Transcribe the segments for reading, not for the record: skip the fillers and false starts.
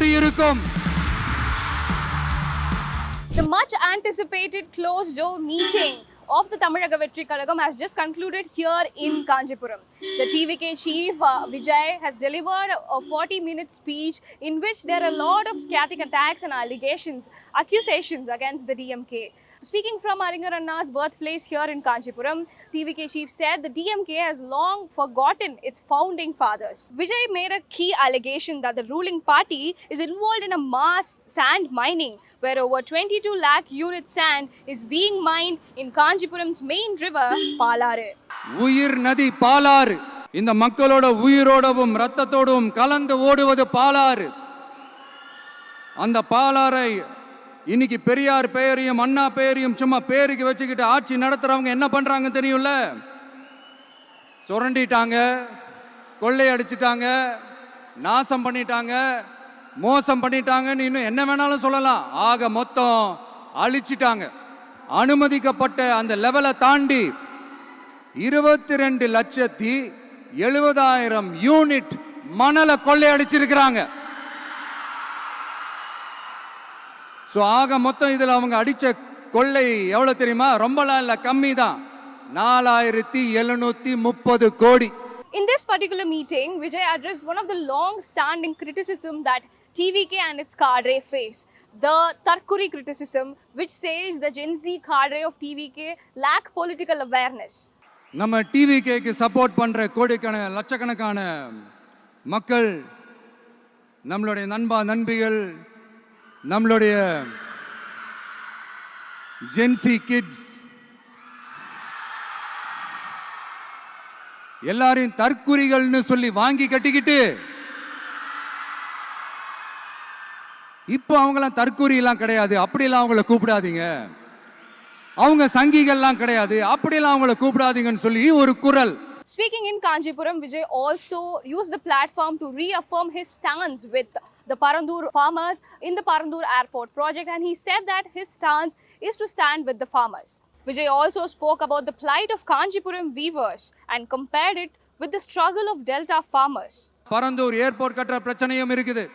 மூடியிருக்கும். The much anticipated closed door meeting of the Tamizhaga Vetri Kalagam has just concluded here in Kanjipuram. The TVK chief Vijay has delivered a 40-minute speech in which there are a lot of scathing attacks and accusations against the DMK. Speaking from Aringar Anna's birthplace here in Kanjipuram, TVK chief said the DMK has long forgotten its founding fathers. Vijay made a key allegation that the ruling party is involved in a mass sand mining where over 22 lakh unit sand is being mined in Kanjipuram's main river, Palaru. உயிர் நதி பாலாறு. இந்த மக்களோட உயிரோடவும் ரத்தத்தோடும் கலந்து ஓடுவது பாலாறு. அந்த பாலாறை இன்னைக்கு பெரியார் பெயரையும் அண்ணா பெயரையும் சும்மா பேருக்கு வச்சுக்கிட்டு ஆட்சி நடத்துறவங்க என்ன பண்றாங்க தெரியும்ல? சுரண்டிட்டாங்க, கொள்ளையடிச்சிட்டாங்க, நாசம் பண்ணிட்டாங்க, மோசம் பண்ணிட்டாங்கன்னு இன்னும் என்ன வேணாலும் சொல்லலாம். ஆக மொத்தம் அழிச்சிட்டாங்க. அனுமதிக்கப்பட்ட அந்த லெவலை தாண்டி 22,70,000 யூனிட் மணலை கொள்ளையடிச்சிருக்கிறாங்க. ஆக மொத்தம் இதில் அவங்க அடிச்ச கொள்ளை எவ்வளவு தெரியுமா? ரொம்பலாம் இல்லை, கம்மி தான். 4,730 கோடி. In this particular meeting, Vijay addressed one of the long-standing criticism that TVK and its cadre face. The Tarkuri criticism, which says the Gen Z cadre of TVK lack political awareness. நம்ம டிவிகேக்கு support பண்ற கோடிக்கணக்கான லட்சக்கணக்கான மக்கள், நம்மளுடைய நண்பிகள், நம்மளுடைய gen Z kids எல்லாரையும் தற்குறிகள்னு சொல்லி வாங்கி கட்டிக்கிட்டு இப்போ அவங்களாம் தற்குறி எல்லாம் கிடையாது, அப்படிலாம் அவங்கள கூப்பிடாதீங்க. அவங்க சங்கிகள்லாம் கிடையாது, அப்படிலாம் அவங்கள கூப்பிடாதீங்கன்னு சொல்லி ஒரு குரல். Speaking in Kanjipuram, Vijay also used the platform to reaffirm his stance with the Parandur farmers in the Parandur airport project, and he said that his stance is to stand with the farmers. Vijay also spoke about the plight of Kanjipuram weavers and compared it with the struggle of Delta farmers. Parandur airport கட்டுற பிரச்சனையும் இருக்குது.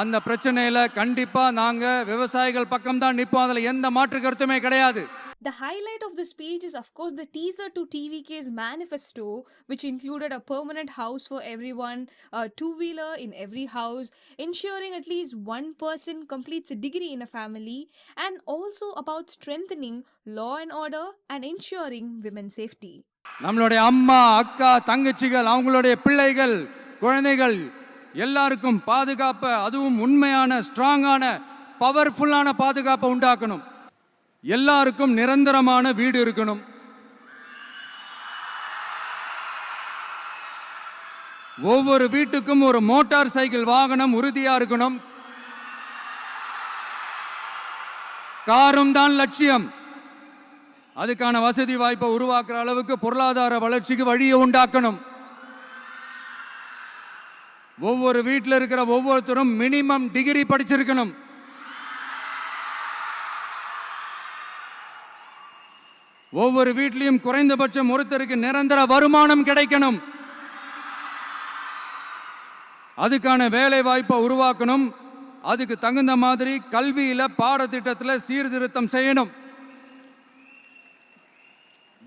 அந்த பிரச்சனையில கண்டிப்பா நாங்க விவசாயிகள் பக்கம் தான் நிப்போம், அதுல எந்த மாற்று கருத்துமே கிடையாது. The highlight of the speech is, of course, the teaser to TVK's manifesto, which included a permanent house for everyone, a two-wheeler in every house, ensuring at least one person completes a degree in a family, and also about strengthening law and order and ensuring women's safety. நம்மளுடைய அம்மா, அக்கா, தங்கச்சிகள், அவங்களுடைய பிள்ளைகள், குழந்தைகள் எல்லாருக்கும் பாதுகாப்பு, அதுவும் உண்மையான ஸ்ட்ராங்கான பவர்ஃபுல்லான பாதுகாப்பை உண்டாக்கணும். எல்லாருக்கும் நிரந்தரமான வீடு இருக்கணும். ஒவ்வொரு வீட்டுக்கும் ஒரு மோட்டார் சைக்கிள் வாகனம் உறுதியா இருக்கணும். காரும் தான் லட்சியம். அதுக்கான வசதி வாய்ப்பை உருவாக்குற அளவுக்கு பொருளாதார வளர்ச்சிக்கு வழியை உண்டாக்கணும். ஒவ்வொரு வீட்டில் இருக்கிற ஒவ்வொருத்தரும் மினிமம் டிகிரி படிச்சிருக்கணும். ஒவ்வொரு வீட்லையும் குறைந்தபட்சம் ஒருத்தருக்கு நிரந்தர வருமானம் கிடைக்கணும். அதுக்கான வேலை வாய்ப்பை உருவாக்கணும். அதுக்கு தகுந்த மாதிரி கல்வியில பாடத்திட்டத்தில் சீர்திருத்தம் செய்யணும்.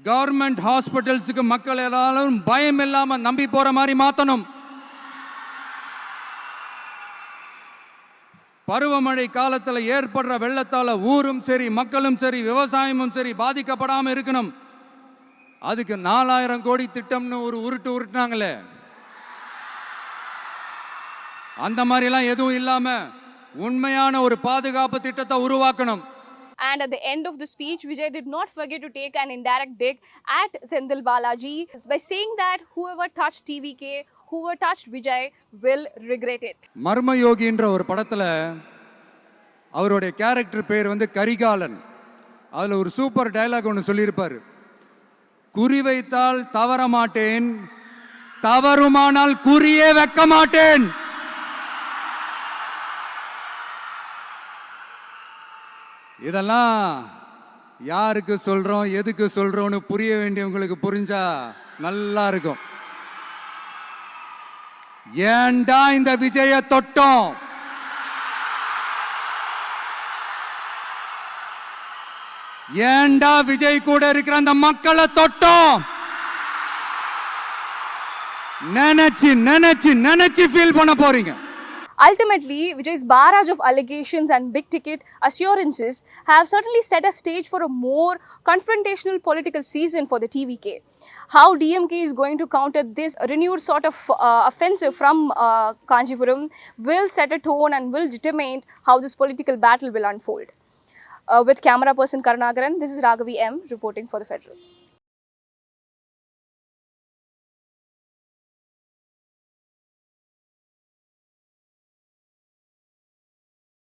கவர்மெண்ட் ஹாஸ்பிட்டல்ஸுக்கு மக்கள் எல்லாரும் பயம் இல்லாம நம்பி போற மாதிரி மாத்தணும். பருவமழை காலத்தில் ஏற்படுற வெள்ளத்தால ஊரும் சரி, மக்களும் சரி, விவசாயமும் சரி பாதிக்கப்படாமல் இருக்கணும். அதுக்கு 4,000 கோடி திட்டம்னு ஒரு உருட்டுனாங்களே, அந்த மாதிரிலாம் எதுவும் இல்லாம உண்மையான ஒரு பாதுகாப்பு திட்டத்தை உருவாக்கணும். And at the end of the speech, Vijay did not forget to take an indirect dig at Sendil Balaji by saying that whoever touched TVK, whoever touched Vijay will regret it. மர்மயோகின்ற ஒரு படத்துல அவருடைய character பேர் கரிகாலன். அதுல ஒரு super dialogue ஒன்று சொல்லியிருப்பார். குறி வைத்தால் தவற மாட்டேன், தவறுமானால் குறியே வைக்க மாட்டேன். இதெல்லாம் யாருக்கு சொல்றோம், எதுக்கு சொல்றோம்னு புரிய வேண்டியவங்களுக்கு புரிஞ்சா நல்லா இருக்கும். ஏன்டா இந்த விஜய தொட்டோம்? ஏன்டா விஜய் கூட இருக்கிற அந்த மக்களை தொட்டோம்? நினைச்சு நினைச்சு நினைச்சு ஃபீல் பண்ண போறீங்க. Ultimately, Vijay's barrage of allegations and big ticket assurances have certainly set a stage for a more confrontational political season for the TVK. How DMK is going to counter this renewed sort of offensive from Kanjipuram will set a tone and will determine how this political battle will unfold. With camera person Karunakaran, this is Raghavi M reporting for The Federal.